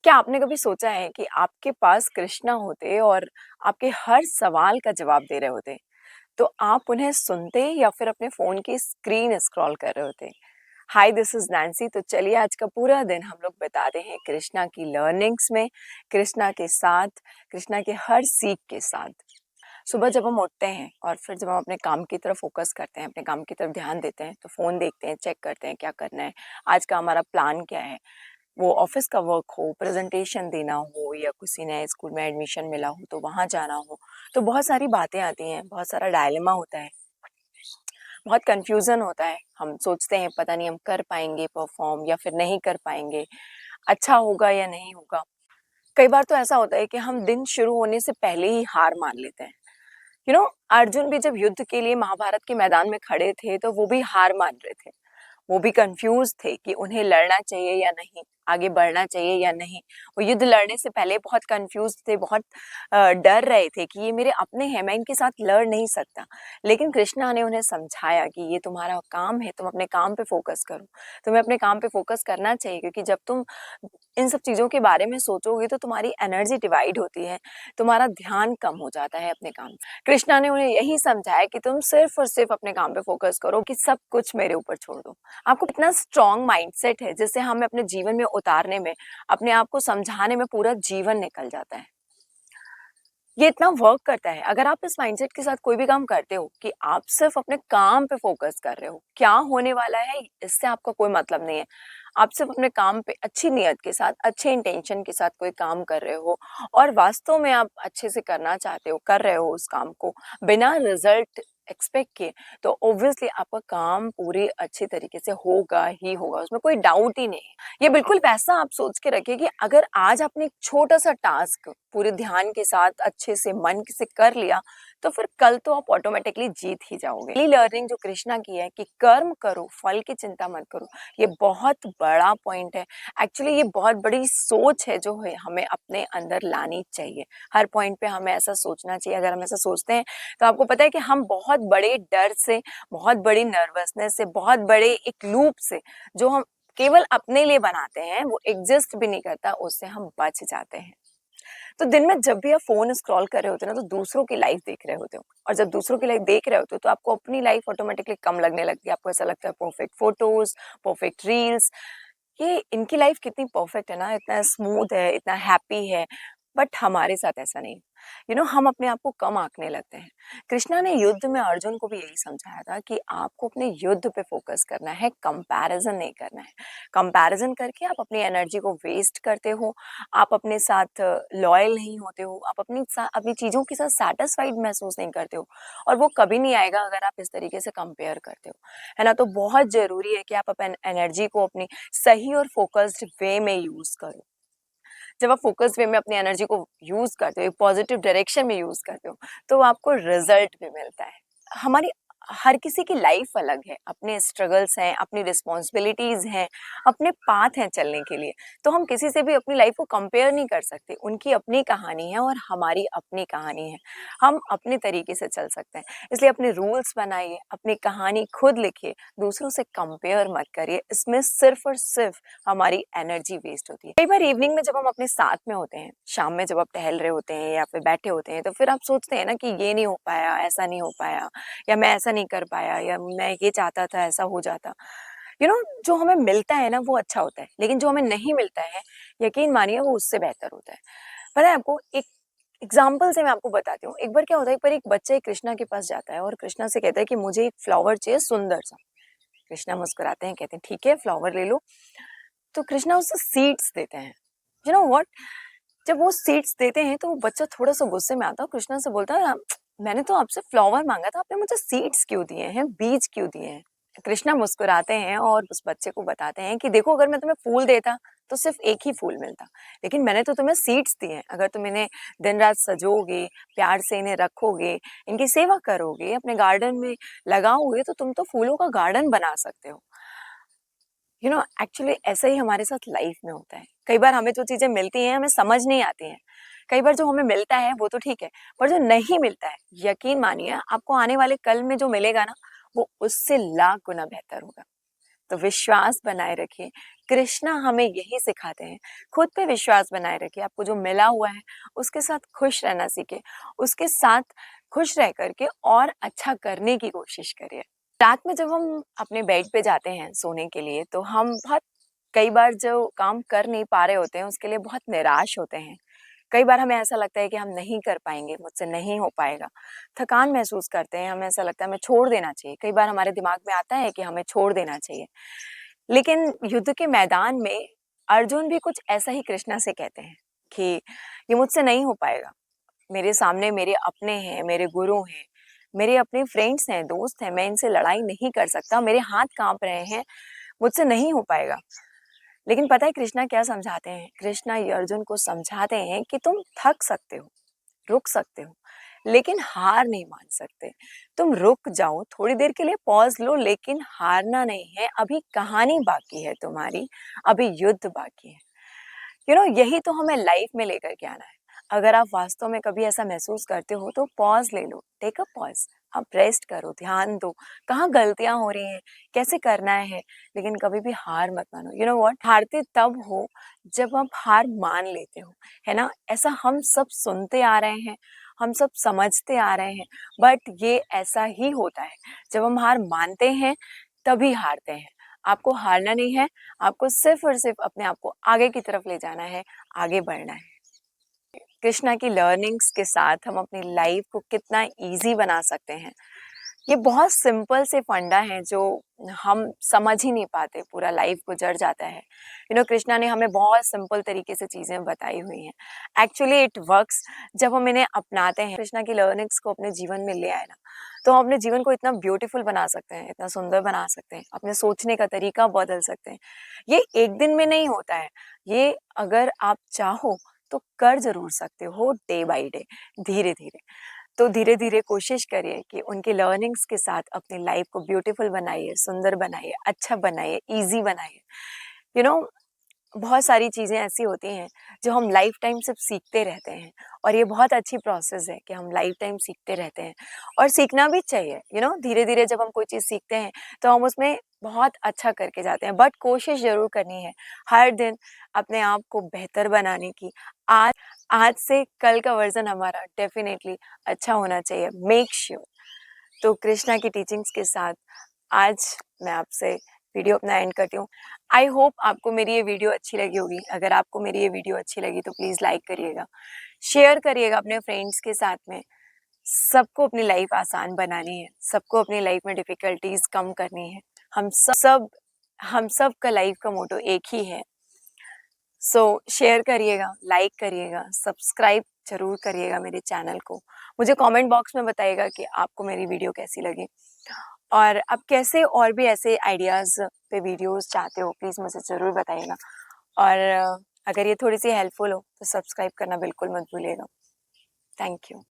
क्या आपने कभी सोचा है कि आपके पास कृष्णा होते और आपके हर सवाल का जवाब दे रहे होते, तो आप उन्हें सुनते या फिर अपने फ़ोन की स्क्रीन स्क्रॉल कर रहे होते? Hi this is Nancy. तो चलिए आज का पूरा दिन हम लोग बिताते हैं कृष्णा की लर्निंग्स में, कृष्णा के साथ, कृष्णा के हर सीख के साथ। सुबह जब हम उठते हैं और फिर जब हम अपने काम की तरफ फ़ोकस करते हैं, अपने काम की तरफ ध्यान देते हैं, तो फ़ोन देखते हैं, चेक करते हैं क्या करना है, आज का हमारा प्लान क्या है। वो ऑफिस का वर्क हो, प्रेज़ेंटेशन देना हो या किसी नए स्कूल में एडमिशन मिला हो तो वहाँ जाना हो, तो बहुत सारी बातें आती हैं, बहुत सारा डायलेमा होता है, बहुत कन्फ्यूज़न होता है। हम सोचते हैं पता नहीं हम कर पाएँगे परफ़ॉर्म या फिर नहीं कर पाएँगे, अच्छा होगा या नहीं होगा। कई बार तो ऐसा होता है कि हम दिन शुरू होने से पहले ही हार मान लेते हैं। अर्जुन भी जब युद्ध के लिए महाभारत के मैदान में खड़े थे, तो वो भी हार मान रहे थे। वो भी कन्फ्यूज़ थे कि उन्हें लड़ना चाहिए या नहीं, आगे बढ़ना चाहिए या नहीं। वो युद्ध लड़ने से पहले बहुत कन्फ्यूज़ थे, बहुत डर रहे थे कि ये मेरे अपने हैं, मैं इनके साथ लड़ नहीं सकता। लेकिन कृष्णा ने उन्हें समझाया कि ये तुम्हारा काम है, तुम अपने काम पे फ़ोकस करो। तुम्हें अपने काम पे फ़ोकस करना चाहिए क्योंकि जब तुम इन सब चीज़ों के बारे में सोचोगे तो तुम्हारी एनर्जी डिवाइड होती है, तुम्हारा ध्यान कम हो जाता है अपने काम। कृष्णा ने उन्हें यही समझाया कि तुम सिर्फ़ और सिर्फ़ अपने काम पे फ़ोकस करो कि सब कुछ मेरे ऊपर छोड़ दो। आपको कितना स्ट्रॉन्ग माइंडसेट है जिससे हमें अपने जीवन में उतारने में, अपने आप को समझाने में पूरा जीवन निकल जाता है। ये इतना वर्क करता है। अगर आप इस माइंडसेट के साथ कोई भी काम करते हो कि आप सिर्फ़ अपने काम पे फ़ोकस कर रहे हो, क्या होने वाला है इससे आपका कोई मतलब नहीं है। आप सिर्फ़ अपने काम पे अच्छी नियत के साथ, अच्छे इंटेंशन के साथ कोई काम कर रहे हो और वास्तव में आप अच्छे से करना चाहते हो, कर रहे हो उस काम को बिना रिज़ल्ट एक्सपेक्ट किए, तो ऑब्वियसली आपका काम पूरी अच्छी तरीके से होगा ही होगा, उसमें कोई डाउट ही नहीं है। ये बिल्कुल वैसा आप सोच के रखिए कि अगर आज आपने एक छोटा-सा टास्क पूरे ध्यान के साथ अच्छे से मन से कर लिया, तो फिर कल तो आप ऑटोमैटिकली जीत ही जाओगे। पहली लर्निंग जो कृष्णा की है कि कर्म करो, फल की चिंता मत करो, ये बहुत बड़ा पॉइंट है। एक्चुअली ये बहुत बड़ी सोच है जो है हमें अपने अंदर लानी चाहिए। हर पॉइंट पे हमें ऐसा सोचना चाहिए। अगर हम ऐसा सोचते हैं, तो आपको पता है कि हम बहुत बड़े डर से, बहुत बड़ी नर्वसनेस से, बहुत बड़े एक लूप से जो हम केवल अपने लिए बनाते हैं, वो एग्ज़िस्ट भी नहीं करता, उससे हम बच जाते हैं। तो दिन में जब भी आप फ़ोन स्क्रॉल कर रहे होते हो ना, तो दूसरों की लाइफ़ देख रहे होते हो और जब दूसरों की लाइफ़ देख रहे होते हो, तो आपको अपनी लाइफ़ ऑटोमैटिकली कम लगने लगती है। आपको ऐसा लगता है परफेक्ट फ़ोटोज़, परफेक्ट रील्स, ये इनकी लाइफ़ कितनी परफेक्ट है ना, इतना स्मूथ है, इतना हैप्पी है, बट हमारे साथ ऐसा नहीं। हम अपने आप को कम आँकने लगते हैं। कृष्णा ने युद्ध में अर्जुन को भी यही समझाया था कि आपको अपने युद्ध पे फ़ोकस करना है, कंपैरिज़न नहीं करना है। कंपैरिज़न करके आप अपनी एनर्जी को वेस्ट करते हो, आप अपने साथ लॉयल नहीं होते हो, आप अपनी चीज़ों के साथ सैटिस्फाइड महसूस नहीं करते हो और वो कभी नहीं आएगा अगर आप इस तरीके से कंपेयर करते हो, है ना? तो बहुत ज़रूरी है कि आप अपन एनर्जी को अपनी सही और फ़ोकस्ड वे में यूज़ करो। जब आप फ़ोकस्ड वे में अपनी एनर्जी को यूज़ करते हो, एक पॉज़िटिव डायरेक्शन में यूज़ करते हो, तो आपको रिज़ल्ट भी मिलता है। हमारी हर किसी की लाइफ़ अलग है, अपने स्ट्रगल्स हैं, अपनी रिस्पॉन्सिबिलिटीज़ हैं, अपने पाथ हैं चलने के लिए। तो हम किसी से भी अपनी लाइफ़ को कंपेयर नहीं कर सकते। उनकी अपनी कहानी है और हमारी अपनी कहानी है। हम अपने तरीके से चल सकते हैं। इसलिए अपने रूल्स बनाइए, अपनी कहानी खुद लिखिए, दूसरों से कंपेयर मत करिए। इसमें सिर्फ़ और सिर्फ़ हमारी एनर्जी वेस्ट होती है। कई बार इवनिंग में जब हम अपने साथ में होते हैं, शाम में जब आप टहल रहे होते हैं या फिर बैठे होते हैं, तो फिर आप सोचते हैं ना कि ये नहीं हो पाया, ऐसा नहीं हो पाया या मैं ऐसा नहीं कर पाया या मैं ये चाहता था ऐसा हो जाता। यू नो जो हमें मिलता है ना वो अच्छा होता है, लेकिन जो हमें नहीं मिलता है, यकीन मानिए वो उससे बेहतर होता है। पता है आपको एक एग्ज़ाम्पल से मैं आपको बताती हूँ। एक बार क्या होता है, एक बार एक बच्चा कृष्णा के पास जाता है और कृष्णा से कहता है कि मुझे एक फ्लावर चाहिए सुंदर-सा। कृष्णा मुस्कुराते हैं, कहते हैं ठीक है फ्लावर ले लो। तो कृष्णा उसे सीड्स देते हैं। You know what? जब वो सीड्स देते हैं तो वो बच्चा थोड़ा-सा गुस्से में आता है और कृष्णा से बोलता है, मैंने तो आपसे फ्लावर माँगा था, आपने मुझे सीड्स क्यों दिए हैं, बीज क्यों दिए हैं?" कृष्णा मुस्कुराते हैं और उस बच्चे को बताते हैं कि देखो अगर मैं तुम्हें फूल देता, तो सिर्फ़ एक ही फूल मिलता। लेकिन मैंने तो तुम्हें सीड्स दिए हैं, अगर तुम इन्हें दिन-रात सजोगे, प्यार से इन्हें रखोगे, इनकी सेवा करोगे, अपने गार्डन में लगाओगे, तो तुम तो फूलों का गार्डन बना सकते हो। एक्चुअली ऐसा ही हमारे साथ लाइफ में होता है। कई बार हमें जो चीज़ें मिलती हैं, हमें समझ नहीं आती हैं। कई बार जो हमें मिलता है, वो तो ठीक है, पर जो नहीं मिलता है, यकीन मानिए आपको आने वाले कल में जो मिलेगा ना, वो उससे लाख गुना बेहतर होगा। तो विश्वास बनाए रखिए, कृष्णा हमें यही सिखाते हैं, खुद पे विश्वास बनाए रखिए, आपको जो मिला हुआ है उसके साथ खुश रहना सीखें, उसके साथ खुश रह कर के और अच्छा करने की कोशिश करिए। रात में जब हम अपने बेड पे जाते हैं सोने के लिए, तो हम बहुत कई बार जो काम कर नहीं पा रहे होते हैं उसके लिए बहुत निराश होते हैं। कई बार हमें ऐसा लगता है कि हम नहीं कर पाएँगे, मुझसे नहीं हो पाएगा। थकान महसूस करते हैं, हमें ऐसा लगता है हमें छोड़ देना चाहिए। कई बार हमारे दिमाग में आता है कि हमें छोड़ देना चाहिए। लेकिन युद्ध के मैदान में अर्जुन भी कुछ ऐसा ही कृष्णा से कहते हैं कि ये मुझसे नहीं हो पाएगा। मेरे सामने मेरे अपने हैं, मेरे गुरु हैं, मेरे अपने फ्रेंड्स हैं, दोस्त हैं, मैं इनसे लड़ाई नहीं कर सकता, मेरे हाथ काँप रहे हैं, मुझसे नहीं हो पाएगा। लेकिन पता है कृष्णा क्या समझाते हैं? कृष्णा ये अर्जुन को समझाते हैं कि तुम थक सकते हो, रुक सकते हो, लेकिन हार नहीं मान सकते। तुम रुक जाओ, थोड़ी देर के लिए पॉज़ लो, लेकिन हारना नहीं है, अभी कहानी बाकी है तुम्हारी, अभी युद्ध बाकी है। यही तो हमें लाइफ में लेकर के आना है। अगर आप वास्तव में कभी ऐसा महसूस करते हो तो पॉज़ ले लो, टेक अ पॉज़। आप रेस्ट करो, ध्यान दो, कहाँ गलतियाँ हो रही हैं, कैसे करना है, लेकिन कभी भी हार मत मानो। You know what? हारते तब हो जब आप हार मान लेते हो, है ना? ऐसा हम सब सुनते आ रहे हैं, हम सब समझते आ रहे हैं, बट ये ऐसा ही होता है। जब हम हार मानते हैं, तभी हारते हैं। आपको हारना नहीं है, आपको सिर्फ़ और सिर्फ़ अपने आप को आगे की तरफ ले जाना है, आगे बढ़ना है। कृष्णा की लर्निंग्स के साथ हम अपनी लाइफ़ को कितना ईज़ी बना सकते हैं। ये बहुत सिंपल से फंडा हैं जो हम समझ ही नहीं पाते, पूरा लाइफ़ गुज़र जाता है। कृष्णा ने हमें बहुत सिंपल तरीके से चीज़ें बताई हुई हैं। एक्चुअली इट वर्क्स जब हम इन्हें अपनाते हैं, कृष्णा की लर्निंग्स को अपने जीवन में ले आए ना, तो हम अपने जीवन को इतना ब्यूटीफुल बना सकते हैं, इतना सुंदर बना सकते हैं, अपने सोचने का तरीका बदल सकते हैं। ये एक दिन में नहीं होता है, ये अगर आप चाहो तो कर ज़रूर सकते हो डे बाय डे, धीरे-धीरे। तो धीरे-धीरे कोशिश करिए कि उनके लर्निंग्स के साथ अपनी लाइफ़ को ब्यूटीफुल बनाइए, सुंदर बनाइए, अच्छा बनाइए, ईज़ी बनाइए। यू नो बहुत सारी चीज़ें ऐसी होती हैं जो हम लाइफ टाइम सिर्फ सीखते रहते हैं, और ये बहुत अच्छी प्रोसेस है कि हम लाइफ टाइम सीखते रहते हैं और सीखना भी चाहिए। धीरे-धीरे जब हम कोई चीज़ सीखते हैं तो हम उसमें बहुत अच्छा करके जाते हैं, बट कोशिश ज़रूर करनी है हर दिन अपने आप को बेहतर बनाने की। आज आज से कल का वर्ज़न हमारा डेफ़िनेटली अच्छा होना चाहिए, मेक श्योर। तो कृष्णा की टीचिंग्स के साथ आज मैं आपसे वीडियो अपना एंड करती हूँ। आई होप आपको मेरी ये वीडियो अच्छी लगी होगी। अगर आपको मेरी ये वीडियो अच्छी लगी तो प्लीज़ लाइक करिएगा, शेयर करिएगा अपने फ्रेंड्स के साथ में। सबको अपनी लाइफ आसान बनानी है, सबको अपनी लाइफ में डिफ़िकल्टीज़ कम करनी है। हम सब का लाइफ का मोटो एक ही है। सो शेयर करिएगा, लाइक करिएगा, सब्सक्राइब ज़रूर करिएगा मेरे चैनल को। मुझे कमेंट बॉक्स में बताइएगा कि आपको मेरी वीडियो कैसी लगी, और आप कैसे और भी ऐसे आइडियाज़ पे वीडियोज़ चाहते हो, प्लीज़ मुझे ज़रूर बताइएगा। और अगर ये थोड़ी-सी हेल्पफुल हो तो सब्सक्राइब करना बिल्कुल मत भूलिएगा। Thank you.